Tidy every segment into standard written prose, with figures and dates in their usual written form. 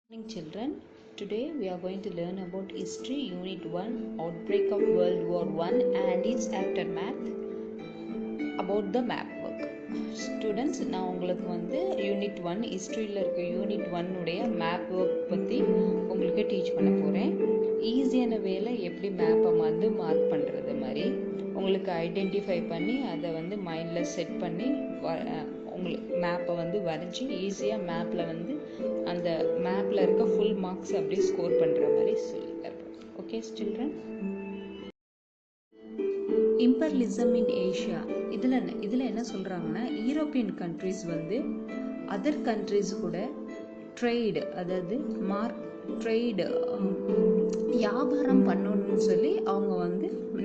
Morning children, today we are going to learn about History Unit 1 Outbreak of World War I and its aftermath about the map work. Students, நான் உங்களுக்கு unit 1 ஹிஸ்ட்ரியில் இருக்க unit 1 உடைய map work பற்றி உங்களுக்கு teach பண்ண போகிறேன். ஈஸியான வேலை எப்படி மேப்பை மார்க் பண்ணுறது மாதிரி உங்களுக்கு ஐடென்டிஃபை பண்ணி அதை மைண்டில் செட் பண்ணி உங்களுக்கு மேப்பை வரைஞ்சி ஈஸியாக மேப்பில் அந்த மேப்பில் இருக்க ஃபுல் மார்க்ஸ் அப்படியே ஸ்கோர் பண்ணுற மாதிரி சொல்லி தருவோம். ஓகே சில்ட்ரன், இம்பர்லிசம் இன் ஏஷியா இதில் என்ன சொல்கிறாங்கன்னா, யூரோப்பியன் கண்ட்ரிஸ் அதர் கண்ட்ரிஸ் கூட ட்ரேடு, அதாவது வியாபாரம் பண்ணணும்னு சொல்லி அவங்க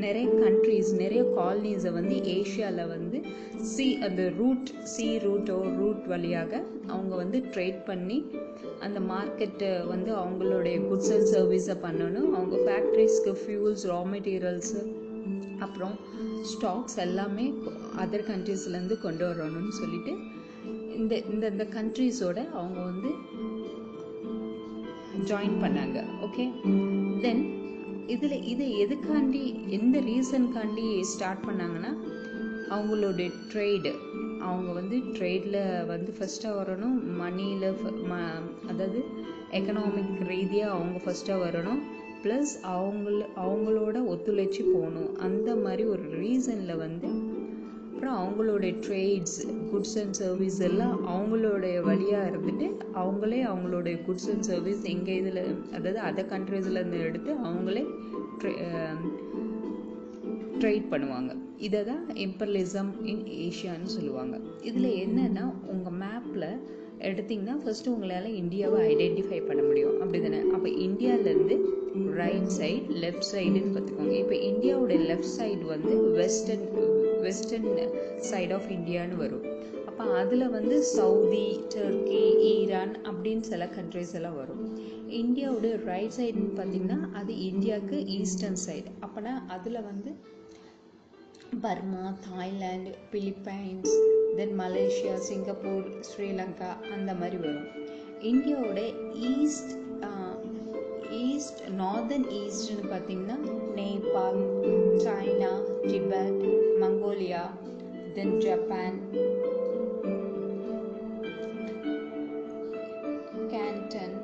நிறைய கண்ட்ரிஸ், நிறைய காலனிஸை ஏஷியாவில் அந்த சி ரூட் வழியாக அவங்க ட்ரேட் பண்ணி அந்த மார்க்கெட்டை அவங்களுடைய குட்ஸ் அண்ட் சர்வீஸை பண்ணணும். அவங்க ஃபேக்ட்ரிஸ்க்கு ஃபியூல்ஸ், ரா மெட்டீரியல்ஸு, அப்புறம் ஸ்டாக்ஸ் எல்லாமே அதர் கண்ட்ரீஸ்லேருந்து கொண்டு வரணும்னு சொல்லிட்டு இந்த கண்ட்ரீஸோட அவங்க ஜாயின் பண்ணாங்க. ஓகே, தென் இதை எதுக்காண்டி, எந்த ரீசன்காண்டி ஸ்டார்ட் பண்ணாங்கன்னா, அவங்களோட ட்ரேடு, அவங்க ட்ரேடில் ஃபஸ்ட்டாக வரணும், மணியில் அதாவது எக்கனாமிக் ரீதியாக அவங்க ஃபஸ்ட்டாக வரணும், ப்ளஸ் அவங்களோட ஒத்துழைச்சி போகணும். அந்த மாதிரி ஒரு ரீசனில் அப்புறம் அவங்களோட ட்ரேட்ஸ், குட்ஸ் அண்ட் சர்வீஸ் எல்லாம் அவங்களோடைய வழியாக இருந்துட்டு அவங்களே அவங்களுடைய குட்ஸ் அண்ட் சர்வீஸ் எங்கள் இதில், அதாவது அதர் கண்ட்ரீஸ்லேருந்து எடுத்து அவங்களே ட்ரேட் பண்ணுவாங்க. இதை தான் இம்பர்லிசம் இன் ஏஷியான்னு சொல்லுவாங்க. இதில் என்னென்னா, உங்கள் மேப்பில் எடுத்திங்கன்னா ஃபஸ்ட்டு உங்களால் இந்தியாவை ஐடென்டிஃபை பண்ண முடியும், அப்படி தானே? அப்போ இந்தியாவிலேருந்து ரைட் சைடு, லெஃப்ட் சைடுன்னு பார்த்துக்கோங்க. இப்போ இந்தியாவோட left side western side of இந்தியான்னு வரும். அப்போ அதில் சவுதி, டர்க்கி, ஈரான் அப்படின்னு சில கண்ட்ரிஸ் எல்லாம் வரும். இந்தியாவோட ரைட் சைடுன்னு பார்த்திங்கன்னா அது இந்தியாவுக்கு ஈஸ்டர்ன் சைடு. அப்போனா அதில் பர்மா, தாய்லாந்து, பிலிப்பைன்ஸ், தென் மலேசியா, சிங்கப்பூர், ஸ்ரீலங்கா அந்த மாதிரி வரும். இந்தியாவோட ஈஸ்ட் நார்தர்ன் ஈஸ்ட்னு பார்த்திங்கன்னா நேபாள், சைனா, டிபெட், மங்கோலியா, தென் ஜப்பான், கேண்டன்,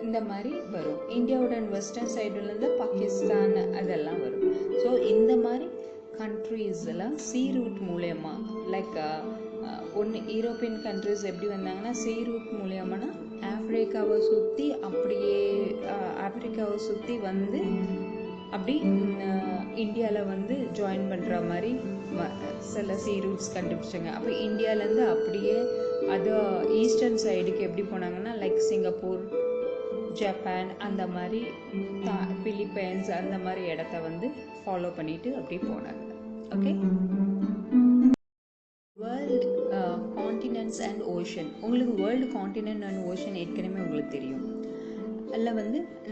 இந்த மாதிரி வரும். இந்தியாவோட வெஸ்டர்ன் சைடுலேருந்து பாகிஸ்தான் அதெல்லாம் வரும். ஸோ இந்த மாதிரி கண்ட்ரீஸ் எல்லாம் சி ரூட் மூலயமா, லைக் யூரோப்பியன் கண்ட்ரிஸ் எப்படி வந்தாங்கன்னா, சி ரூட் மூலயமானா ஆப்ரிக்காவை சுற்றி அப்படி இந்தியாவில் ஜாயின் பண்ணுற மாதிரி சில சி ரூட்ஸ் கண்டுபிடிச்சாங்க. அப்போ இந்தியாவிலேருந்து அப்படியே அது ஈஸ்டர்ன் சைடுக்கு எப்படி போனாங்கன்னா, லைக் சிங்கப்பூர், ஜப்பான், அந்த மாதிரி பிலிப்பைன்ஸ், அந்த மாதிரி இடத்த ஃபாலோ பண்ணிட்டு அப்படியே போனாங்க. Okay, world continents and ocean. உங்களுக்கு வேர்ல்டு காண்டினென்ட் அண்ட் ஓஷன் ஏற்கனவே உங்களுக்கு தெரியும். அதில்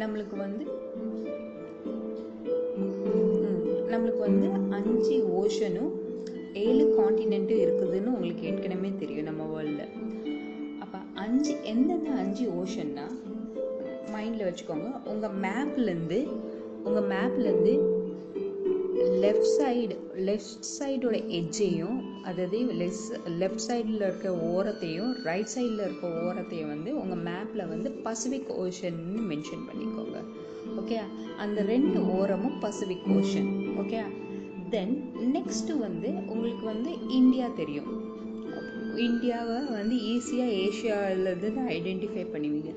நம்மளுக்கு 5 ஓஷனும் 7 காண்டினென்ட்டும் இருக்குதுன்னு உங்களுக்கு ஏற்கனவே தெரியும் நம்ம வேர்ல்டில். அப்போ எந்தெந்த 5 ஓஷன்னா மைண்டில் வச்சுக்கோங்க. உங்கள் மேப்லேருந்து லெஃப்ட் சைடோட எட்ஜையும், அதாவது லெஃப்ட் சைடில் இருக்க ஓரத்தையும், ரைட் சைடில் இருக்க ஓரத்தையும் உங்கள் மேப்பில் பசிபிக் ஓஷன்னு மென்ஷன் பண்ணிக்கோங்க. ஓகே, அந்த 2 ஓரமும் Pacific ocean. Okay, then next உங்களுக்கு இந்தியா தெரியும். இந்தியாவை ஈஸியாக ஏஷியாவிலேருந்து ஐடென்டிஃபை பண்ணுவீங்க.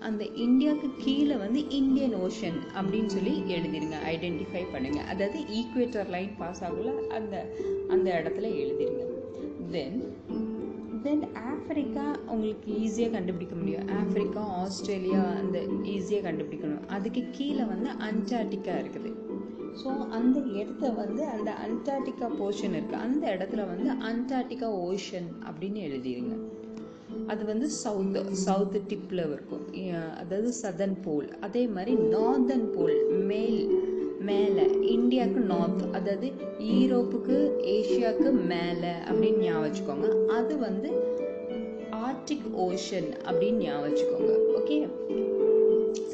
அந்த இந்தியாவுக்கு கீழே இந்தியன் ஓஷன் அப்படின்னு சொல்லி எழுதிருங்க, ஐடென்டிஃபை பண்ணுங்கள். அதாவது ஈக்குவேட்டர் லைன் பாஸ் ஆகல அந்த இடத்துல எழுதிருங்க. தென் ஆஃப்ரிக்கா உங்களுக்கு ஈஸியாக கண்டுபிடிக்க முடியும். ஆஃப்ரிக்கா, ஆஸ்திரேலியா அந்த ஈஸியாக கண்டுபிடிக்கணும். அதுக்கு கீழே அண்டார்டிகா இருக்குது. ஸோ அந்த இடத்த அந்த அண்டார்டிகா போர்ஷன் இருக்குது, அந்த இடத்துல அண்டார்டிகா ஓஷன் அப்படின்னு எழுதிடுங்க. அது சவுத்து டிப்பில் இருக்கும், அதாவது சதர்ன் போல். அதே மாதிரி நார்தர்ன் போல் மேலே இந்தியாவுக்கு நார்த், அதாவது யூரோப்புக்கு ஏஷியாவுக்கு மேலே அப்படின்னு ஞாபகம் வச்சுக்கோங்க. அது ஆர்டிக் ஓஷன் அப்படின்னு ஞாபகம் வச்சுக்கோங்க. Okay.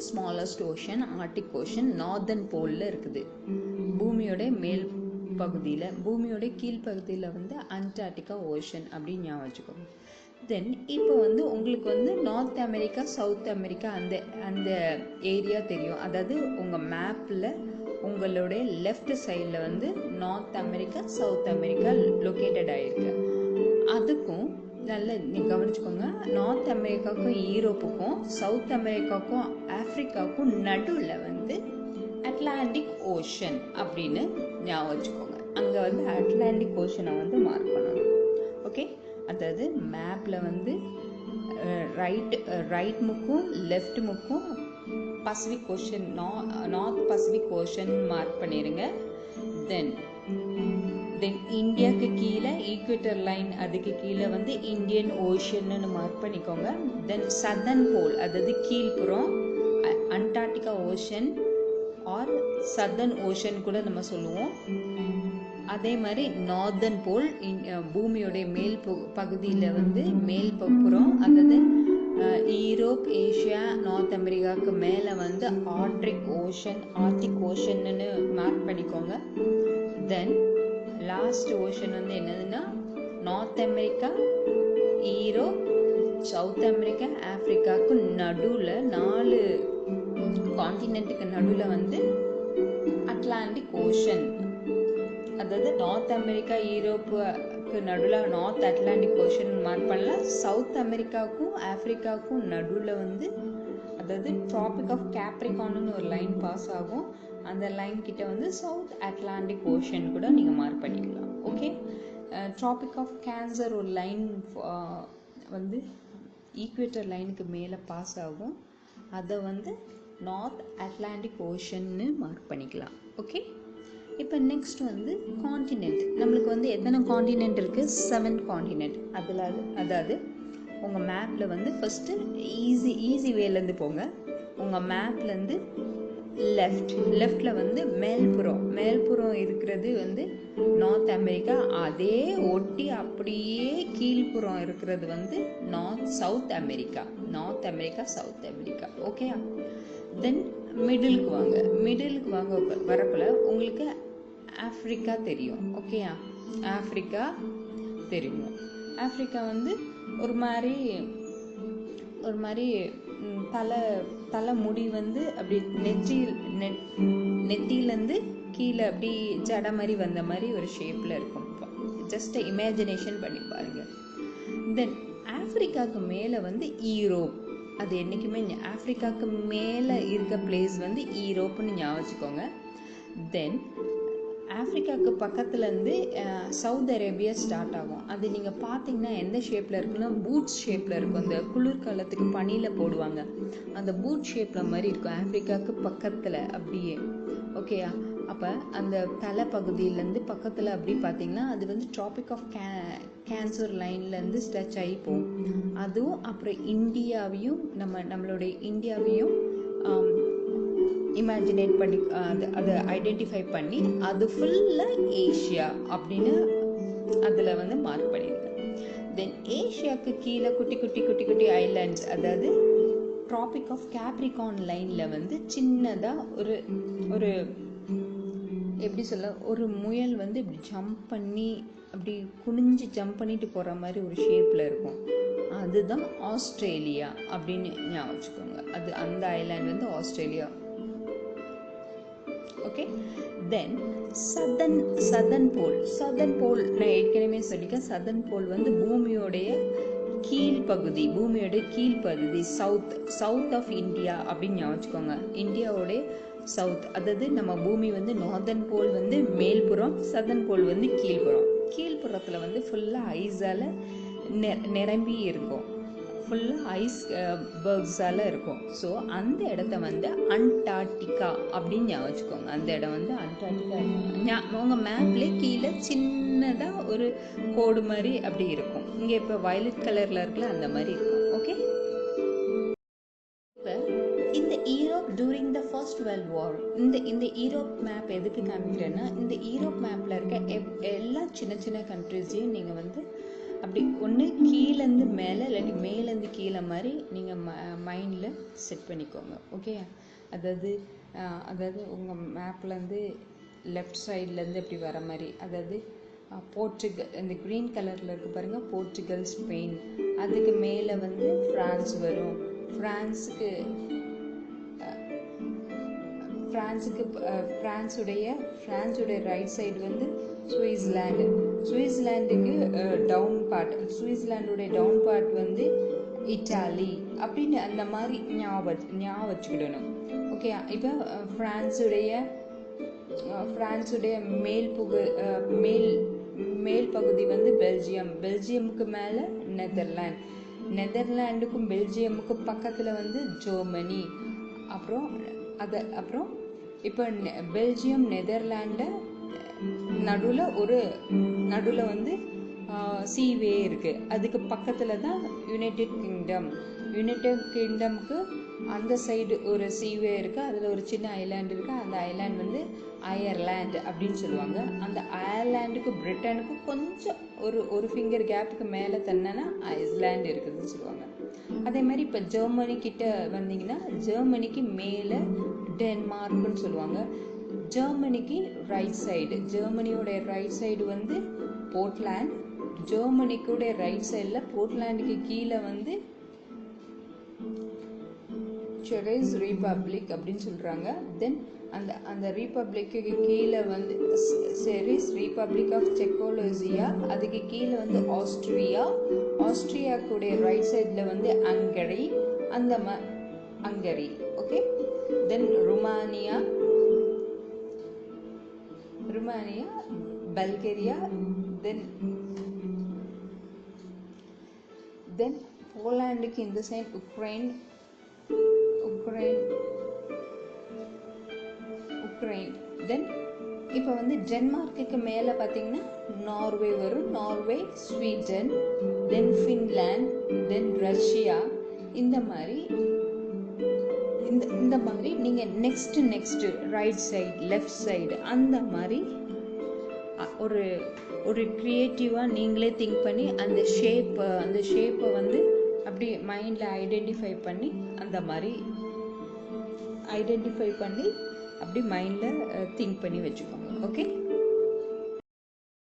Smallest ocean Arctic ocean northern போலில் இருக்குது. பூமியோட மேல் பகுதியில், பூமியோட கீழ்ப்பகுதியில் வந்து அண்டார்டிகா ஓஷன் அப்படின்னு ஞாபகம் வச்சுக்கோங்க. தென் இப்போ வந்து உங்களுக்கு வந்து நார்த் அமெரிக்கா சவுத் அமெரிக்கா அந்த அந்த ஏரியா தெரியும். அதாவது உங்கள் மேப்பில் உங்களுடைய லெஃப்ட் சைடில் வந்து north America South America located ஆகிருக்கு. அதுக்கும் நல்ல கவனிச்சுக்கோங்க, நார்த் அமெரிக்காவுக்கும் யூரோப்புக்கும் சவுத் அமெரிக்காவுக்கும் ஆப்ரிக்காவுக்கும் நடுவில் வந்து அட்லாண்டிக் ஓஷன் அப்படின்னு ஞாபகம் வச்சுக்கோங்க. அங்கே வந்து அட்லாண்டிக் ஓஷனை வந்து மார்க் பண்ணணும். ஓகே. அதாவது மேப்பில் வந்து ரைட் முக்கும் லெஃப்ட் முக்கும் Pacific ocean, north Pacific ocean mark பண்ணிடுங்க. தென் இந்தியாவுக்கு கீழே ஈக்குவேட்டர் லைன், அதுக்கு கீழே வந்து இந்தியன் ஓஷன்னு மார்க் பண்ணிக்கோங்க. தென் சதர்ன் போல், அதாவது கீழ்ப்புறம் Antarctica ocean or southern ocean கூட நம்ம சொல்லுவோம். அதே மாதிரி நார்தன் போல் பூமியோடைய மேல் பகுதியில் வந்து மேல் புறம், அதாவது யூரோப் ஏஷியா நார்த் அமெரிக்காவுக்கு மேலே வந்து ஆர்டிக் ஓஷன்னு மார்க் பண்ணிக்கோங்க. தென் லாஸ்ட் ஓஷன் வந்து என்னதுன்னா North America Europe South America ஆப்ரிக்காவுக்கு நடுவில் 4 கான்டினென்ட்டுக்கு நடுவில் வந்து அட்லாண்டிக் ஓஷன், அதாவது நார்த் அமெரிக்கா யூரோப்புக்கு நடுவில் நார்த் அட்லாண்டிக் ஓஷன் மார்க் பண்ணலாம். சவுத் அமெரிக்காவுக்கும் ஆப்ரிக்காவுக்கும் நடுவில் வந்து, அதாவது ட்ராபிக் ஆஃப் கேப்ரிகான்னு ஒரு லைன் பாஸ் ஆகும். அந்த லைன் கிட்ட வந்து சவுத் அட்லாண்டிக் ஓஷன் கூட நீங்கள் மார்க் பண்ணிக்கலாம். ஓகே. ட்ராபிக் ஆஃப் கேன்சர் ஒரு லைன் வந்து ஈக்குவேட்டர் லைனுக்கு மேலே பாஸ் ஆகும். அதை வந்து நார்த் அட்லாண்டிக் ஓஷன்னு மார்க் பண்ணிக்கலாம். ஓகே. இப்போ நெக்ஸ்ட் வந்து காண்டினென்ட். நம்மளுக்கு வந்து எத்தனை காண்டினென்ட் இருக்குது? 7 காண்டினென்ட். அதாவது உங்கள் மேப்பில் வந்து ஃபஸ்ட்டு ஈஸி வேலேருந்து போங்க. உங்கள் மேப்லேருந்து லெஃப்டில் வந்து மேல்புறம் இருக்கிறது வந்து நார்த் அமெரிக்கா. அதே ஒட்டி அப்படியே கீழ்ப்புறம் இருக்கிறது வந்து South America South America. Okay. Then மிடிலுக்கு வாங்க. வரக்குள்ள உங்களுக்கு ஆப்ரிக்கா தெரியும். ஓகேயா? ஆப்ரிக்கா தெரியும். ஆப்ரிக்கா வந்து ஒரு மாதிரி தலை முடி வந்து அப்படி நெத்தியிலேருந்து கீழே அப்படி ஜடை மாதிரி வந்த மாதிரி ஒரு ஷேப்பில் இருக்கும். ஜஸ்ட் இமேஜினேஷன் பண்ணி பாருங்க. தென் ஆப்ரிக்காவுக்கு மேலே வந்து ஈரோப். அது என்றைக்குமே ஆப்ரிக்காவுக்கு மேலே இருக்க பிளேஸ் வந்து ஈரோப்புன்னு ஞாபகம் வச்சுக்கோங்க. தென் ஆப்ரிக்காவுக்கு பக்கத்துலேருந்து சவுதி அரேபியா ஸ்டார்ட் ஆகும். அது நீங்கள் பார்த்தீங்கன்னா எந்த ஷேப்பில் இருக்குன்னா பூட்ஸ் ஷேப்பில் இருக்கும். இந்த குளிர்காலத்துக்கு பனியில் போடுவாங்க, அந்த பூட் ஷேப்பில் மாதிரி இருக்கும் ஆப்ரிக்காவுக்கு பக்கத்தில் அப்படியே. ஓகேயா? அப்போ அந்த தலை பகுதியிலேருந்து பக்கத்தில் அப்படி பார்த்தீங்கன்னா அது வந்து ட்ராபிக் ஆஃப் கேன்சர் லைன்லேருந்து ஸ்ட்ரெச் ஆகி போகும். அதுவும் அப்புறம் இந்தியாவையும் நம்மளுடைய இந்தியாவையும் இமேஜினேட் பண்ணி அதை ஐடென்டிஃபை பண்ணி அது ஃபுல்லாக ஏஷியா அப்படின்னு அதில் வந்து மார்க் பண்ணியிருக்கேன். தென் ஏஷியாவுக்கு கீழே குட்டி குட்டி ஐலாண்ட்ஸ், அதாவது ட்ராபிக் ஆஃப் கேப்ரிகான் லைனில் வந்து சின்னதாக ஒரு எப்படி சொல்ல, ஒரு முயல் வந்து இப்படி ஜம்ப் பண்ணி அப்படி குனிஞ்சு ஜம்ப் பண்ணிட்டு போகிற மாதிரி ஒரு ஷேப்பில் இருக்கும். அதுதான் ஆஸ்திரேலியா அப்படின்னு ஞாபகம் வச்சுக்கோங்க. அது அந்த ஐலாண்ட் வந்து ஆஸ்திரேலியா. ஓகே. தென் சதர்ன் போல் நான் ஏற்கனவே சொல்லியிருக்கேன். சதர்ன் போல் வந்து பூமியோடைய கீழ்ப்பகுதி சவுத் ஆஃப் இந்தியா அப்படின்னு ஞாபகம் வச்சுக்கோங்க. இந்தியாவோடைய சவுத், அதாவது நம்ம பூமி வந்து நார்தன் போல் வந்து மேல்புறம், சதர்ன் போல் வந்து கீழ்ப்புறத்தில் வந்து ஃபுல்லாக ஐஸால் நிரம்பி இருக்கும். ஃபுல்லாக ஐஸ் பர்க்ஸால் இருக்கும். ஸோ அந்த இடத்த வந்து அண்டார்டிகா அப்படின்னு ஞாபகம் வச்சுக்கோங்க. அந்த இடம் வந்து அண்டார்டிகா. உங்கள் மேப்லேயே கீழே சின்னதாக ஒரு கோடு மாதிரி அப்படி இருக்கும். இங்கே இப்போ வயலட் கலரில் இருக்குல்ல, அந்த மாதிரி இருக்கும். ஓகே. இப்போ இந்த Europe during the first world war, இந்த ஈரோப் மேப் எதுக்கு காமிக்கிறேன்னா, இந்த ஈரோப் மேப்பில் இருக்க எல்லா சின்ன சின்ன கண்ட்ரிஸையும் நீங்கள் வந்து அப்படி ஒன்று கீழேருந்து மேலே இல்லாட்டி மேலேருந்து கீழே மாதிரி நீங்கள் மைண்டில் செட் பண்ணிக்கோங்க. ஓகே, அதாவது அதாவது உங்கள் மேப்லேருந்து லெஃப்ட் சைட்லேருந்து அப்படி வர மாதிரி, அதாவது போர்ச்சுகல் இந்த க்ரீன் கலரில் இருக்குது பாருங்கள், போர்ச்சுகல், ஸ்பெயின், அதுக்கு மேலே வந்து ஃப்ரான்ஸ் வரும். ஃப்ரான்ஸுடைய ரைட் சைடு வந்து சுவிட்சர்லாண்டுக்கு சுவிட்சர்லாண்டுடைய டவுன் பார்ட் வந்து இட்டாலி அப்படின்னு அந்த மாதிரி ஞாபகம் வச்சுக்கிடணும். ஓகே, இப்போ ஃப்ரான்ஸுடைய மேல் பகுதி வந்து பெல்ஜியமுக்கு மேலே நெதர்லாண்டுக்கும் பெல்ஜியமுக்கும் பக்கத்தில் வந்து ஜெர்மனி. அப்புறம் இப்போ பெல்ஜியம் நெதர்லாண்டு நடுவில் வந்து சீவே இருக்குது. அதுக்கு பக்கத்தில் தான் யுனைடெட் கிங்டம்க்கு அந்த சைடு ஒரு சீவே இருக்குது. அதில் ஒரு சின்ன ஐலாண்டு இருக்குது. அந்த ஐலாண்ட் வந்து அயர்லாண்ட் அப்படின்னு சொல்லுவாங்க. அந்த அயர்லாண்டுக்கு பிரிட்டனுக்கு கொஞ்சம் ஒரு ஃபிங்கர் கேப்புக்கு மேலே தன்னா ஐஸ்லாண்ட் இருக்குதுன்னு சொல்லுவாங்க. அதே மாதிரி இப்போ ஜெர்மனி கிட்ட வந்தீங்கன்னா ஜெர்மனிக்கு மேலே டென்மார்க்னு சொல்லுவாங்க. ஜெர்மனியோட ரைட் சைடு வந்து போர்ட்லாண்ட். ஜெர்மனிக்குடைய ரைட் சைடில் போர்ட்லாண்டுக்கு கீழே வந்து செக் ரிபப்ளிக் அப்படின்னு சொல்கிறாங்க. தென் அந்த ரிபப்ளிக்கு கீழே வந்து ரிபப்ளிக் ஆஃப் செக்கோலோசியா, அதுக்கு கீழே வந்து ஆஸ்ட்ரியாக்குடைய ரைட் சைடில் வந்து ஹங்கரி, ஹங்கரி. ஓகே, தென் ருமானியா, பல்கேரியா, தென் போலாண்டுக்கு இந்த சைட் உக்ரைன். தென் இப்போ வந்து டென்மார்க்குக்கு மேலே பார்த்தீங்கன்னா நார்வே வரும். நார்வே, ஸ்வீடன், தென் ஃபின்லாண்ட், தென் ரஷ்யா. இந்த மாதிரி நீங்கள் next right side, left side அந்த மாதிரி ஒரு க்ரியேட்டிவாக நீங்களே திங்க் பண்ணி அந்த ஷேப்பை வந்து அப்படி மைண்டில் ஐடென்டிஃபை பண்ணி அப்படி மைண்டில் திங்க் பண்ணி வச்சுக்கோங்க. Okay,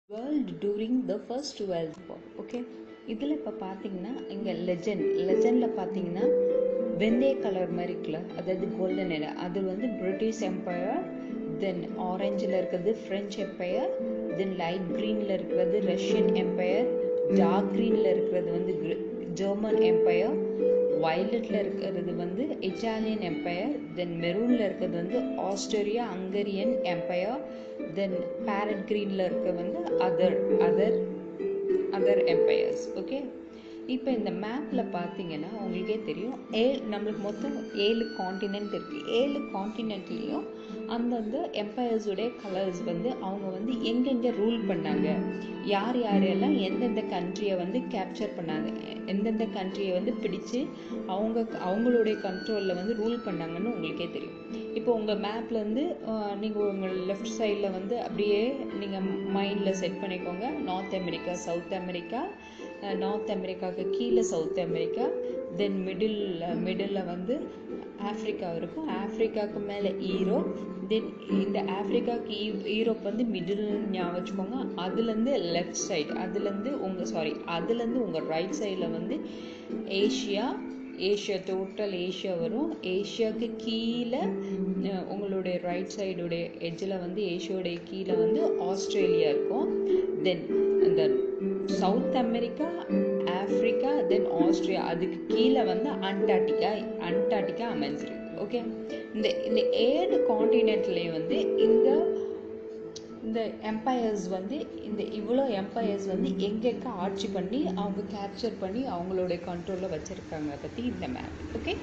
world during the first world war. Okay, இதில் இப்போ பார்த்தீங்கன்னா இங்கே லெஜண்டில் பார்த்தீங்கன்னா வெந்தய கலர் மாதிரி இருக்குல்ல, அதாவது கோல்டன் எடை, அது வந்து பிரிட்டிஷ் எம்பையர். தென் ஆரஞ்சில் இருக்கிறது ஃப்ரெஞ்ச் எம்பையர். தென் லைட் க்ரீனில் இருக்கிறது ரஷ்யன் எம்பையர். டார்க் க்ரீனில் இருக்கிறது வந்து ஜெர்மன் எம்பையர். வயலட்டில் இருக்கிறது வந்து இட்டாலியன் எம்பையர். தென் மெரூனில் இருக்கிறது வந்து ஆஸ்திரியா ஹங்கரியன் எம்பையர். தென் பேரட் க்ரீனில் இருக்க வந்து அதர் எம்பையர்ஸ். ஓகே, இப்போ இந்த மேப்பில் பார்த்தீங்கன்னா உங்களுக்கே தெரியும், நம்மளுக்கு மொத்தம் 7 காண்டினென்ட் இருக்குது. 7 காண்டினென்ட்லேயும் அந்தந்த எம்பையர்ஸுடைய கலர்ஸ் வந்து அவங்க வந்து எங்கெங்கே ரூல் பண்ணாங்க, யாரெல்லாம் எந்தெந்த கண்ட்ரியை வந்து கேப்சர் பண்ணாங்க, எந்தெந்த கண்ட்ரியை வந்து பிடிச்சு அவங்களுடைய கண்ட்ரோலில் வந்து ரூல் பண்ணாங்கன்னு உங்களுக்கே தெரியும். இப்போ உங்கள் மேப்லேருந்து நீங்கள் உங்கள் லெஃப்ட் சைடில் வந்து அப்படியே நீங்கள் மைண்டில் செட் பண்ணிக்கோங்க. North America, South America, north அமெரிக்காவுக்கு கீழே சவுத் அமெரிக்கா, தென் மிடில் வந்து ஆஃப்ரிக்கா இருக்கும். ஆஃப்ரிக்காவுக்கு மேலே ஈரோப், தென் இந்த ஆஃப்ரிக்காவுக்கு ஈரோப் வந்து மிடில் ஞாபகம் வச்சுக்கோங்க. அதுலேருந்து லெஃப்ட் சைடு, அதுலேருந்து உங்கள் ரைட் சைடில் வந்து ஏஷியா டோட்டல் ஏஷியா வரும். ஏஷியாவுக்கு கீழே உங்களுடைய ரைட் சைடுடைய எட்ஜில் வந்து ஏஷியாவுடைய கீழே வந்து ஆஸ்திரேலியா இருக்கும். தென் இந்த சவுத் அமெரிக்கா, ஆஃப்ரிக்கா, தென் ஆஸ்திரேலியா, அதுக்கு கீழே வந்து அண்டார்டிகா அமைஞ்சிருக்கு. ஓகே, இந்த 7 காண்டினென்ட்லேயும் வந்து இந்த எம்பையர்ஸ் வந்து இவ்வளோ எம்பையர்ஸ் வந்து எங்கெங்கே ஆட்சி பண்ணி அவங்க கேப்சர் பண்ணி அவங்களுடைய கண்ட்ரோலில் வச்சுருக்காங்க பற்றி இந்த மேப். ஓகே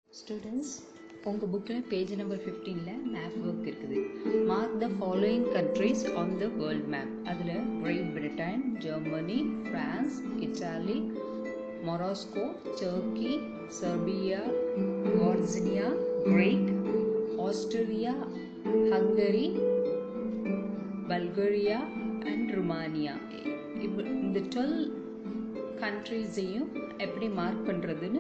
ஸ்டூடெண்ட்ஸ், உங்கள் புக்கில் பேஜ் நம்பர் 15 மேப் ஒர்க் இருக்குது. Mark the following countries on the world map. அதில் Great Britain, Germany, France, Italy, Morocco, Turkey, Serbia, வார்சினியா, Greek, Austria, Hungary, Bulgaria, and Romania. இப்போ இந்த 12 கண்ட்ரீஸையும் எப்படி மார்க் பண்ணுறதுன்னு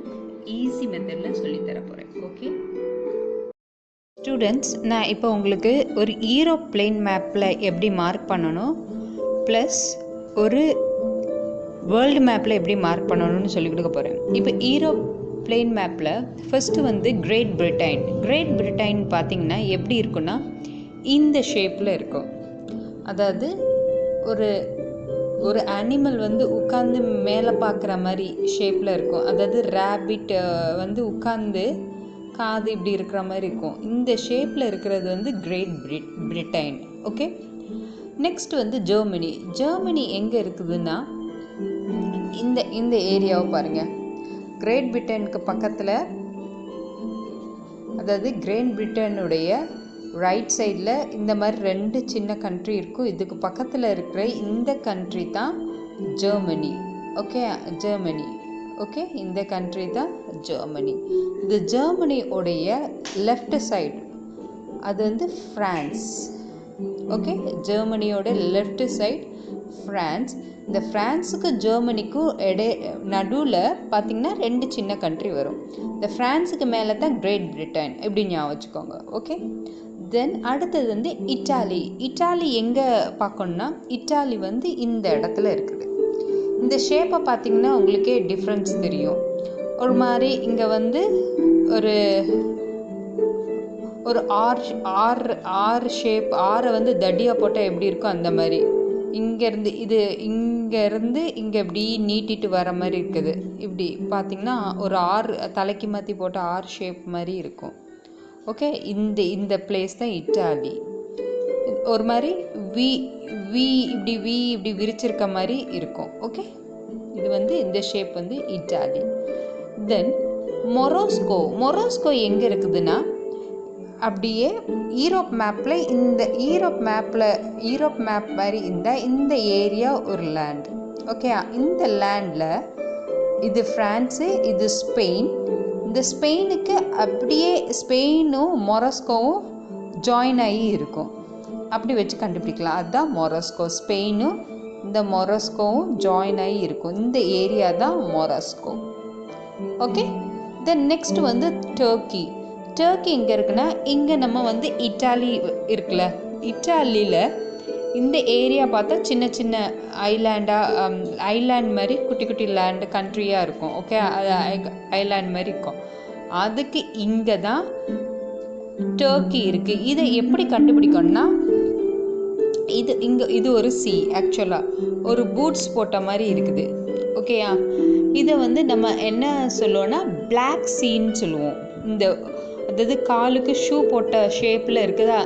ஈஸி மெத்தடில் சொல்லித்தர போகிறேன். ஓகே ஸ்டூடெண்ட்ஸ், நான் இப்போ உங்களுக்கு ஒரு ஈரோப் பிளேன் மேப்பில் எப்படி மார்க் பண்ணணும் ப்ளஸ் ஒரு வேர்ல்டு மேப்பில் எப்படி மார்க் பண்ணணும்னு சொல்லிக் கொடுக்க போகிறேன். இப்போ ஈரோப் பிளேன் மேப்பில் ஃபஸ்ட்டு வந்து கிரேட் பிரிட்டன் பார்த்திங்கன்னா எப்படி இருக்குன்னா இந்த ஷேப்பில் இருக்கும். அதாவது ஒரு அனிமல் வந்து உட்காந்து மேலே பார்க்குற மாதிரி ஷேப்பில் இருக்கும். அதாவது ரேபிட் வந்து உட்காந்து காது இப்படி இருக்கிற மாதிரி இருக்கும். இந்த ஷேப்பில் இருக்கிறது வந்து கிரேட் பிரிட்டன். ஓகே, நெக்ஸ்ட் வந்து ஜெர்மனி எங்கே இருக்குதுன்னா இந்த ஏரியாவை பாருங்கள். கிரேட் பிரிட்டனுக்கு பக்கத்தில், அதாவது கிரேட் பிரிட்டனுடைய ரைட் சைடில் இந்த மாதிரி 2 சின்ன கண்ட்ரி இருக்கும். இதுக்கு பக்கத்தில் இருக்கிற இந்த கண்ட்ரி தான் ஜெர்மனி. ஓகே, இந்த கண்ட்ரி தான் ஜெர்மனி. இந்த ஜெர்மனியோடைய லெஃப்ட் சைடு அது வந்து ஃப்ரான்ஸ். ஓகே, ஜெர்மனியோட லெஃப்ட் சைடு ஃப்ரான்ஸ். இந்த ஃப்ரான்ஸுக்கு ஜெர்மனிக்கும் நடுவில் பார்த்திங்கன்னா 2 சின்ன கண்ட்ரி வரும். இந்த ஃப்ரான்ஸுக்கு மேலே தான் கிரேட் பிரிட்டன், இப்படி ஞாபகம் வச்சுக்கோங்க. ஓகே, தென் அடுத்தது வந்து இட்டாலி எங்கே பார்க்கணுன்னா இட்டாலி வந்து இந்த இடத்துல இருக்குது. இந்த ஷேப்பை பார்த்திங்கன்னா உங்களுக்கே டிஃப்ரென்ஸ் தெரியும். ஒரு மாதிரி இங்கே வந்து ஒரு ஆர் ஷேப், ஆரை வந்து தடியாக போட்டால் எப்படி இருக்கும் அந்த மாதிரி. இங்கேருந்து இங்கே இப்படி நீட்டிட்டு வர மாதிரி இருக்குது. இப்படி பார்த்திங்கன்னா ஒரு தலைக்கு மாற்றி போட்ட ஆர் ஷேப் மாதிரி இருக்கும். ஓகே, இந்த பிளேஸ் தான் இட்டாலி. ஒரு மாதிரி இப்படி விரிச்சிருக்க மாதிரி இருக்கும். ஓகே, இது வந்து இந்த ஷேப் வந்து இட்டாலி. தென் மொரோஸ்கோ எங்கே இருக்குதுன்னா அப்படியே ஈரோப் மேப் மாதிரி இந்த ஏரியா ஒரு லேண்ட். ஓகே, இந்த லேண்டில் இது ஃப்ரான்ஸு, இது ஸ்பெயின். இந்த ஸ்பெயினுக்கு அப்படியே ஸ்பெயினும் மொரோஸ்கோவும் ஜாயின் ஆகி இருக்கும். அப்படி வச்சு கண்டுபிடிக்கலாம். அதுதான் மொரோஸ்கோ. ஸ்பெயினும் இந்த மொரோஸ்கோவும் ஜாயின் ஆகி இருக்கும். இந்த ஏரியா தான் மொரோஸ்கோ. ஓகே, தென் நெக்ஸ்ட் வந்து டர்க்கி எங்கே இருக்குன்னா இங்கே நம்ம வந்து இட்டாலி இருக்குல்ல, இட்டாலியில் இந்த ஏரியா பார்த்தா சின்ன சின்ன ஐலாண்ட் மாதிரி குட்டி லேண்டு கண்ட்ரியாக இருக்கும். ஓகே, அது ஐலாண்ட் மாதிரி இருக்கும். அதுக்கு இங்கே தான் டர்க்கி இருக்குது. இதை எப்படி கண்டுபிடிக்கணும்னா இது ஒரு சி, ஆக்சுவலாக ஒரு பூட்ஸ் போட்ட மாதிரி இருக்குது. ஓகேயா, இதை வந்து நம்ம என்ன சொல்லுவோம்னா பிளாக் சீன்னு சொல்லுவோம். அதாவது காலுக்கு ஷூ போட்ட ஷேப்பில் இருக்குதா,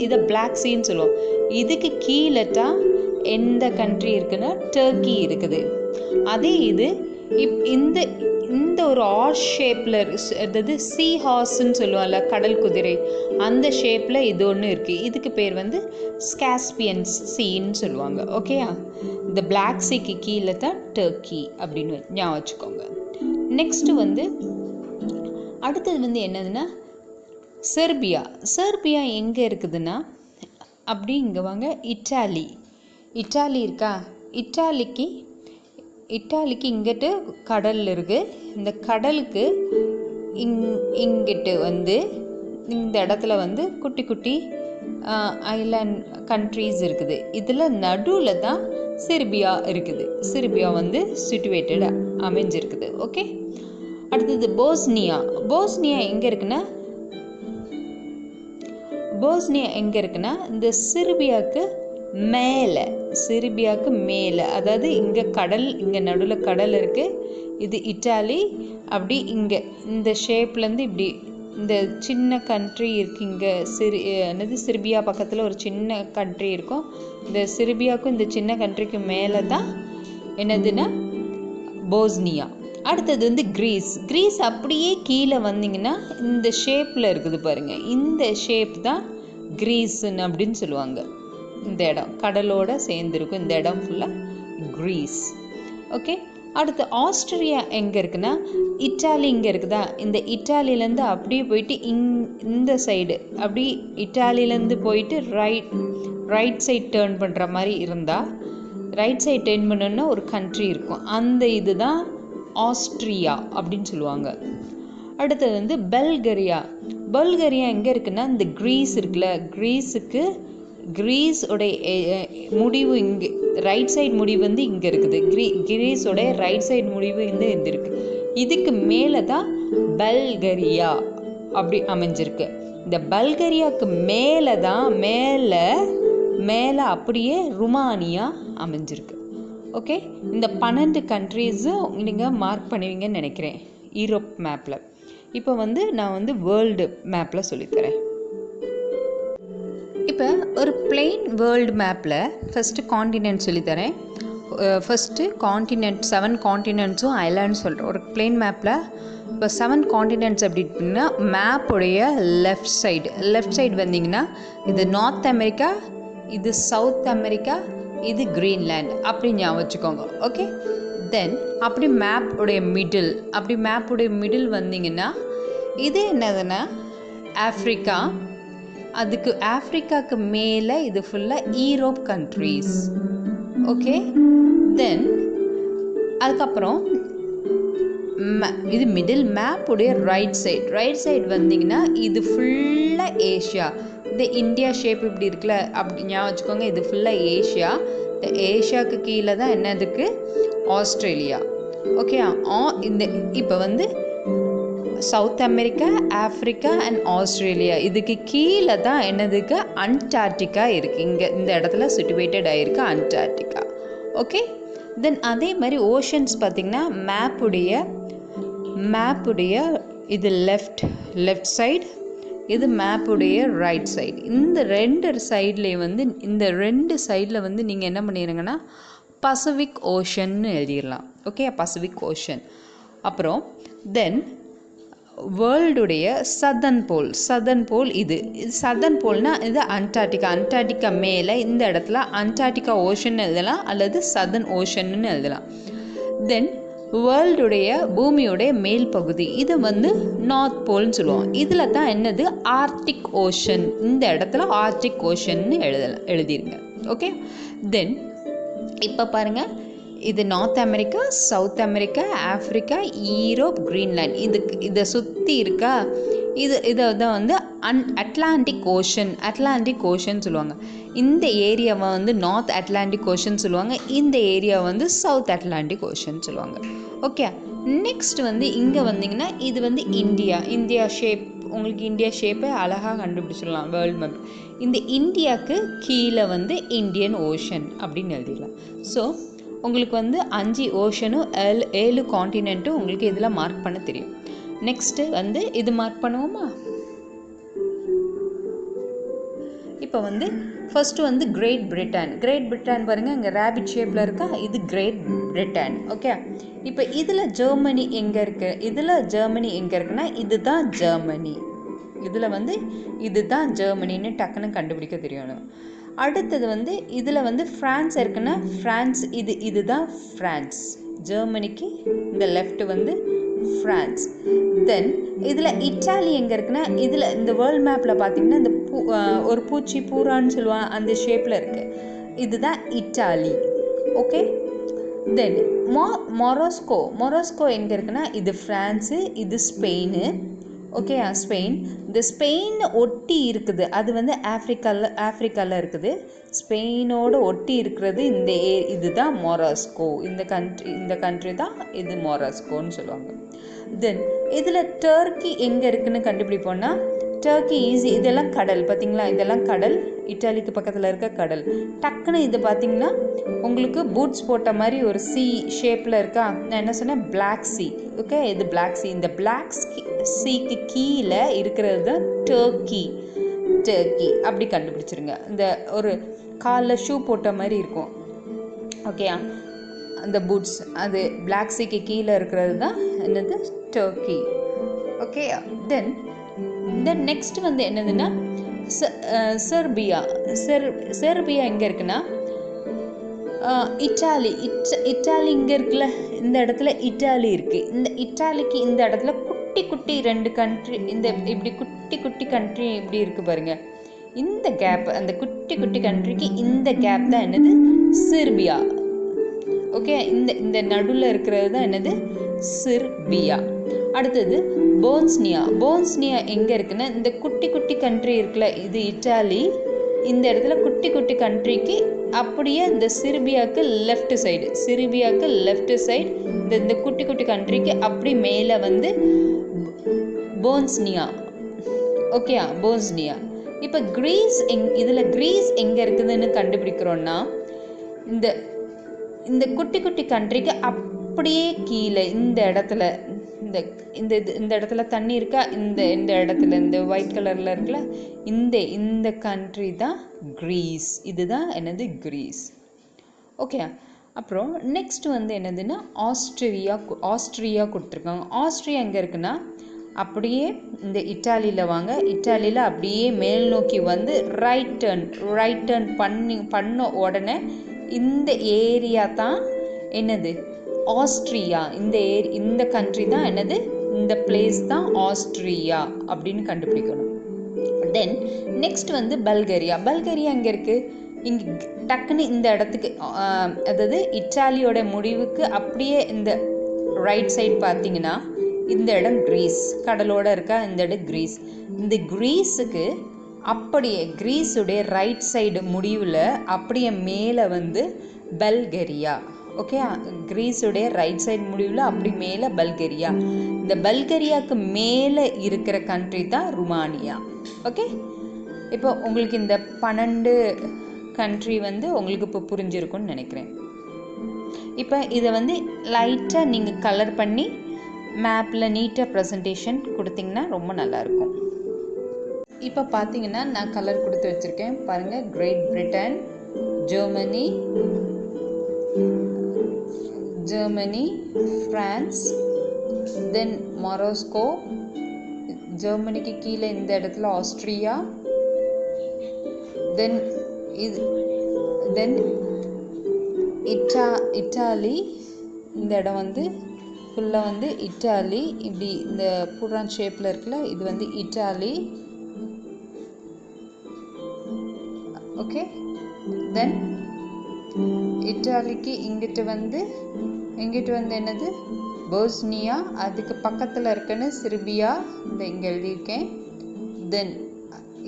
இதை பிளாக் சீன்னு சொல்லுவோம். இதுக்கு கீழே தான் எந்த கண்ட்ரி இருக்குன்னா டர்க்கி இருக்குது. அதே இது இந்த ஒரு ஆர் ஷேப்பில், அதாவது சீ ஹார்ஸ்ன்னு சொல்லுவோம்ல, கடல் குதிரை, அந்த ஷேப்பில் இது ஒன்று இருக்குது. இதுக்கு பேர் வந்து காஸ்பியன் சீன்னு சொல்லுவாங்க. ஓகேயா, இந்த பிளாக் சீக்கு கீழே தான் டர்க்கி அப்படின்னு ஞாபகம் வச்சுக்கோங்க. நெக்ஸ்ட்டு வந்து அடுத்தது வந்து என்னதுன்னா செர்பியா எங்கே இருக்குதுன்னா அப்படி இங்கே வாங்க, இட்டாலி இருக்கா, இட்டாலிக்கு இங்கிட்டு கடல் இருக்குது. இந்த கடலுக்கு இங்கிட்டு வந்து இந்த இடத்துல வந்து குட்டி ஐலாண்ட் கண்ட்ரீஸ் இருக்குது. இதில் நடுவில் தான் செர்பியா இருக்குது. செர்பியா வந்து சிட்டுவேட்டட் அமைஞ்சிருக்குது. ஓகே, அடுத்தது போஸ்னியா எங்கே இருக்குன்னா இந்த செர்பியாவுக்கு மேலே, அதாவது இங்கே கடல், இங்கே நடுவில் கடல் இருக்குது. இது இட்டாலி. அப்படி இங்கே இந்த ஷேப்லேருந்து இப்படி இந்த சின்ன கண்ட்ரி இருக்குது. இங்கே செர்பியா பக்கத்தில் ஒரு சின்ன கண்ட்ரி இருக்கும். இந்த செர்பியாவுக்கும் இந்த சின்ன கண்ட்ரிக்கு மேலே தான் என்னதுன்னா போஸ்னியா. அடுத்தது வந்து கிரீஸ் அப்படியே கீழே வந்தீங்கன்னா இந்த ஷேப்பில் இருக்குது பாருங்கள். இந்த ஷேப் தான் கிரீஸ்ன்னு அப்படின்னு சொல்லுவாங்க. இந்த இடம் கடலோடு சேர்ந்துருக்கும். இந்த இடம் ஃபுல்லாக கிரீஸ். ஓகே, அடுத்து ஆஸ்திரியா எங்கே இருக்குன்னா, இட்டாலி இங்கே இருக்குதா, இந்த இட்டாலியிலேருந்து அப்படியே போயிட்டு இந்த சைடு அப்படி இட்டாலியிலேருந்து போயிட்டு ரைட் சைட் டேர்ன் பண்ணுற மாதிரி இருந்தால், ரைட் சைட் டேர்ன் பண்ணோன்னா ஒரு கண்ட்ரி இருக்கும், அந்த இதுதான் ஆஸ்ட்ரியா அப்படின்னு சொல்லுவாங்க. அடுத்தது வந்து பல்கேரியா. பல்கேரியா எங்கே இருக்குன்னா, இந்த கிரீஸ் இருக்குல்ல, கிரீஸோடைய முடிவு இங்கே ரைட் சைடு முடிவு வந்து இங்கே இருக்குது. கிரீஸோடைய ரைட் சைடு முடிவு வந்து இது இருக்குது. இதுக்கு மேலே தான் பல்கேரியா அப்படி அமைஞ்சிருக்கு. இந்த பல்கேரியாவுக்கு மேலே தான் மேலே அப்படியே ருமானியா அமைஞ்சிருக்கு. ஓகே, இந்த 12 கண்ட்ரீஸும் நீங்கள் மார்க் பண்ணுவீங்கன்னு நினைக்கிறேன் யூரோப் மேப்பில். இப்போ வந்து நான் வந்து வேர்ல்டு மேப்பில் சொல்லித்தரேன். இப்போ ஒரு பிளெயின் வேர்ல்டு மேப்பில் ஃபஸ்ட்டு காண்டினென்ட் சொல்லித்தரேன். ஃபஸ்ட்டு காண்டினென்ட் 7 காண்டினென்ட்ஸும் ஐலாண்ட் சொல்கிறேன். ஒரு பிளெயின் மேப்பில் இப்போ 7 காண்டினென்ட்ஸ் அப்படின்னா மேப்புடைய லெஃப்ட் சைடு வந்தீங்கன்னா இது நார்த் அமெரிக்கா, இது சவுத் அமெரிக்கா, இது கிரீன்லேண்ட் அப்படி ஞாபகம் வச்சுக்கோங்க. ஓகே, தென் அப்படி மேப்புடைய மிடில் வந்தீங்கன்னா இது என்னதுன்னா ஆஃப்ரிக்கா. அதுக்கு ஆஃப்ரிக்காவுக்கு மேலே இது ஃபுல்லாக ஈரோப் கண்ட்ரீஸ். ஓகே, தென் அதுக்கப்புறம் இது மிடில் மேப்புடைய ரைட் சைடு வந்தீங்கன்னா இது ஃபுல்லாக ஏஷியா. இந்த இந்தியா ஷேப் இப்படி இருக்குல்ல, அப்படி ஞாபகம் வச்சுக்கோங்க, இது ஃபுல்லாக ஏஷியா. இந்த ஏஷியாவுக்கு கீழே தான் என்னதுக்கு ஆஸ்திரேலியா. ஓகே, இந்த இப்போ வந்து South America, Africa and Australia, இதுக்கு கீழே தான் என்னதுக்கு அண்டார்டிகா இருக்குது. இங்கே இந்த இடத்துல சிட்டுவேட்டட் ஆகிருக்கு அண்டார்டிகா. ஓகே, தென் அதே மாதிரி ஓஷன்ஸ் பார்த்திங்கன்னா மேப்புடைய இது லெஃப்ட் சைடு, இது மேப்புடைய ரைட் சைடு. இந்த ரெண்டு சைடில் வந்து நீங்கள் என்ன பண்ணிடுங்கன்னா பசிபிக் ஓஷன்னு எழுதிடலாம். Okay, Pacific ocean. அப்புறம் தென் வேர்ல்டுடைய சதர்ன் போல் இது சதர்ன் போல்னால் இது அண்டார்டிகா மேலே இந்த இடத்துல அண்டார்டிகா ஓஷன் எழுதலாம் அல்லது சதர்ன் ஓஷன்னு எழுதலாம். தென் வேர்ல்டுடைய பூமியோடைய மேல் பகுதி இது வந்து நார்த் போல்னு சொல்லுவோம். இதில் தான் என்னது ஆர்டிக் ஓஷன், இந்த இடத்துல ஆர்டிக் ஓஷன்னு எழுதிருங்க. ஓகே, தென் இப்போ பாருங்கள், இது north America, South America, Africa, Europe, Greenland, இதை சுற்றி இருக்கா, இதை தான் வந்து அட்லாண்டிக் ஓஷன் சொல்லுவாங்க. இந்த ஏரியாவை வந்து நார்த் அட்லாண்டிக் ஓஷன் சொல்லுவாங்க, இந்த ஏரியாவை வந்து சவுத் அட்லாண்டிக் ஓஷன் சொல்லுவாங்க. ஓகே, நெக்ஸ்ட் வந்து இங்கே வந்தீங்கன்னா இது வந்து இந்தியா ஷேப். உங்களுக்கு இந்தியா ஷேப்பை அழகாக கண்டுபிடிச்சிடலாம் வேர்ல்டு மேப். இந்த இந்தியாவுக்கு கீழே வந்து இந்தியன் ஓஷன் அப்படின்னு எழுதிடலாம். ஸோ உங்களுக்கு வந்து 5 ஓஷனும் 7 காண்டினென்ட்டும் உங்களுக்கு இதில் மார்க் பண்ண தெரியும். நெக்ஸ்ட்டு வந்து இது மார்க் பண்ணுவோமா? இப்போ வந்து ஃபஸ்ட்டு வந்து கிரேட் பிரிட்டன் பாருங்கள், இங்கே ரேபிட் ஷேப்பில் இருக்கா, இது கிரேட் பிரிட்டன். ஓகே, இப்போ இதில் ஜெர்மனி எங்கே இருக்குன்னா இதுதான் ஜெர்மனி. இதில் வந்து இதுதான் ஜெர்மனின்னு டக்குன்னு கண்டுபிடிக்க தெரியணும். அடுத்தது வந்து இதில் வந்து ஃப்ரான்ஸ் இருக்குன்னா இதுதான் ஃப்ரான்ஸ். ஜெர்மனிக்கு இந்த லெஃப்ட் வந்து ஃப்ரான்ஸ். தென் இதில் இட்டாலி எங்கே இருக்குன்னா இதில் இந்த வேர்ல்ட் மேப்பில் பார்த்தீங்கன்னா இந்த ஒரு பூச்சி பூரான்னு சொல்லுவாங்க, அந்த ஷேப்பில் இருக்குது, இதுதான் இட்டாலி. ஓகே, தென் மொராஸ்கோ எங்கே இருக்குன்னா இது ஃப்ரான்ஸு, இது ஸ்பெயின். Okay, Spain. இந்த ஸ்பெயின் ஒட்டி இருக்குது, அது வந்து ஆஃப்ரிக்காவில் இருக்குது. ஸ்பெயினோடு ஒட்டி இருக்கிறது இதுதான் மொராஸ்கோ. இந்த கண்ட்ரி தான் இது மொராஸ்கோன்னு சொல்லுவாங்க. தென் இதில் டர்க்கி எங்கே இருக்குன்னு கண்டுபிடிப்போம்னா டர்க்கி ஈஸி. இதெல்லாம் கடல் பார்த்தீங்களா, இதெல்லாம் கடல், இட்டாலிக்கு பக்கத்தில் இருக்க கடல். டக்குன்னு இது பார்த்தீங்கன்னா உங்களுக்கு பூட்ஸ் போட்ட மாதிரி ஒரு ஷேப்பில் இருக்கா. நான் என்ன சொன்னேன், பிளாக் சி. ஓகே, இது பிளாக் சி. இந்த பிளாக் சீக்கு கீழே இருக்கிறது தான் டர்க்கி அப்படி கண்டுபிடிச்சிருங்க. இந்த ஒரு காலில் ஷூ போட்ட மாதிரி இருக்கும். ஓகே, அந்த பூட்ஸ் அது பிளாக் சீக்கு கீழே இருக்கிறது தான் என்னது, டர்க்கி. ஓகே, தென் நெக்ஸ்ட் வந்து என்னதுன்னா செர்பியா எங்கே இருக்குன்னா இட்டாலி இட்டாலி இங்கே இருக்குல்ல, இந்த இடத்துல இட்டாலி இருக்குது. இந்த இட்டாலிக்கு இந்த இடத்துல குட்டி குட்டி 2 கண்ட்ரி, இந்த இப்படி குட்டி குட்டி கண்ட்ரி இப்படி இருக்குது பாருங்கள். இந்த கேப், அந்த குட்டி குட்டி கண்ட்ரிக்கு இந்த கேப் தான் என்னது, செர்பியா. ஓகே, இந்த நடுவில் இருக்கிறது தான் என்னது, செர்பியா. அடுத்தது போஸ்னியா எங்கே இருக்குன்னா, இந்த குட்டி குட்டி கண்ட்ரி இருக்குல்ல, இது இட்டாலி. இந்த இடத்துல குட்டி குட்டி கண்ட்ரிக்கு அப்படியே இந்த செர்பியாவுக்கு லெஃப்ட் சைடு இந்த குட்டி குட்டி கண்ட்ரிக்கு அப்படி மேலே வந்து போஸ்னியா. Okay, Bosnia. இப்போ கிரீஸ் இதில் கிரீஸ் எங்கே இருக்குதுன்னு கண்டுபிடிக்கிறோன்னா, இந்த குட்டி குட்டி கண்ட்ரிக்கு அப்படியே கீழே இந்த இடத்துல இந்த இடத்துல தண்ணி இருக்கா, இந்த இடத்துல இந்த ஒயிட் கலரில் இருக்குல்ல, இந்த கண்ட்ரி தான் கிரீஸ். இதுதான் என்னது, கிரீஸ். ஓகே, அப்புறம் நெக்ஸ்ட் வந்து என்னதுன்னா ஆஸ்ட்ரியா கொடுத்துருக்காங்க. ஆஸ்ட்ரியா எங்கே இருக்குன்னா, அப்படியே இந்த இட்டாலியில் வாங்க, இட்டாலியில் அப்படியே மேல் நோக்கி வந்து ரைட் டர்ன் பண்ண உடனே இந்த ஏரியா தான் என்னது, ஆஸ்ட்ரியா. இந்த கண்ட்ரி தான் என்னது, இந்த பிளேஸ் தான் ஆஸ்ட்ரியா அப்படின்னு கண்டுபிடிக்கணும். தென் நெக்ஸ்ட் வந்து பல்கேரியா எங்கே இருக்குது, இங்கே டக்குன்னு இந்த இடத்துக்கு, அதாவது இட்டாலியோட முடிவுக்கு அப்படியே இந்த ரைட் சைடு பார்த்தீங்கன்னா இந்த இடம் கிரீஸ், கடலோடு இருக்கா, இந்த இடம் கிரீஸ். இந்த கிரீஸுக்கு அப்படியே கிரீஸுடைய ரைட் சைடு முடிவில் அப்படியே மேலே வந்து பல்கேரியா. ஓகே, கிரீஸுடைய ரைட் சைடு முடிவில் அப்படி மேலே பல்கேரியா. இந்த பல்கேரியாவுக்கு மேலே இருக்கிற கண்ட்ரி தான் ருமானியா. ஓகே, இப்போ உங்களுக்கு இந்த 12 கண்ட்ரி வந்து உங்களுக்கு இப்போ புரிஞ்சிருக்கும்னு நினைக்கிறேன். இப்போ இதை வந்து லைட்டாக நீங்கள் கலர் பண்ணி மேப்பில் நீட்டாக ப்ரெசன்டேஷன் கொடுத்தீங்கன்னா ரொம்ப நல்லாயிருக்கும். இப்போ பார்த்தீங்கன்னா நான் கலர் கொடுத்து வச்சுருக்கேன் பாருங்கள். கிரேட் பிரிட்டன், ஜெர்மனி, ஃப்ரான்ஸ், தென் மொரோஸ்கோ, ஜெர்மனிக்கு கீழே இந்த இடத்துல ஆஸ்ட்ரியா, தென் இட்டாலி. இந்த இடம் வந்து ஃபுல்லாக வந்து இட்டாலி, இப்படி இந்த புறான் ஷேப்பில் இருக்குல்ல, இது வந்து இட்டாலி. ஓகே, தென் இட்டாலிக்கு இங்கிட்டு வந்து என்னது, போஸ்னியா. அதுக்கு பக்கத்தில் இருக்குன்னு செர்பியா, இந்த இங்கே எழுதியிருக்கேன். தென்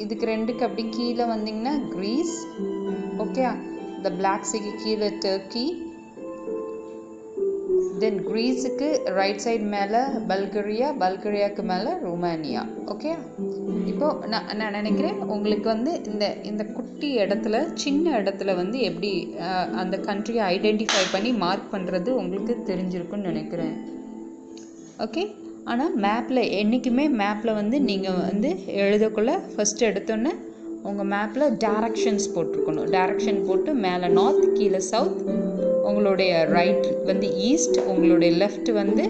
இதுக்கு 2க்கு அப்படி கீழே வந்தீங்கன்னா கிரீஸ். ஓகே, இந்த பிளாக் சீக்கு கீழே டர்க்கி. தென் கிரீஸுக்கு ரைட் சைடு மேலே பல்கேரியாவுக்கு மேலே ருமானியா. ஓகே, இப்போது நான் நினைக்கிறேன் உங்களுக்கு வந்து இந்த குட்டி இடத்துல, சின்ன இடத்துல வந்து எப்படி அந்த கண்ட்ரியை ஐடென்டிஃபை பண்ணி மார்க் பண்ணுறது உங்களுக்கு தெரிஞ்சிருக்குன்னு நினைக்கிறேன். ஓகே, ஆனால் என்றைக்குமே மேப்பில் வந்து நீங்கள் வந்து எழுதக்குள்ள ஃபஸ்ட்டு எடுத்தோன்னே உங்கள் மேப்பில் டைரக்ஷன்ஸ் போட்டிருக்கணும். டைரக்ஷன் போட்டு மேலே நார்த், கீழே சவுத், உங்களுடைய ரைட் வந்து ஈஸ்ட், உங்களுடைய லெஃப்ட் வந்து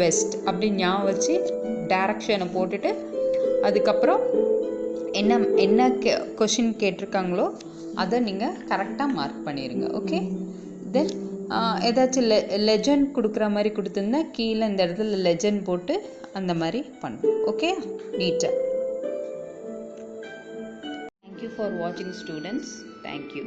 வெஸ்ட், அப்படி ஞாபகம் வச்சு டைரக்ஷனை போட்டுட்டு அதுக்கப்புறம் என்ன கொஷின் கேட்டிருக்காங்களோ அதை நீங்கள் கரெக்டாக மார்க் பண்ணிடுங்க. ஓகே, தென் ஏதாச்சும் லெஜண்ட் கொடுக்குற மாதிரி கொடுத்துருந்தா கீழே இந்த இடத்துல லெஜண்ட் போட்டு அந்த மாதிரி பண்ணணும். ஓகே, நீட்டாக. Thank you for watching, students. Thank you.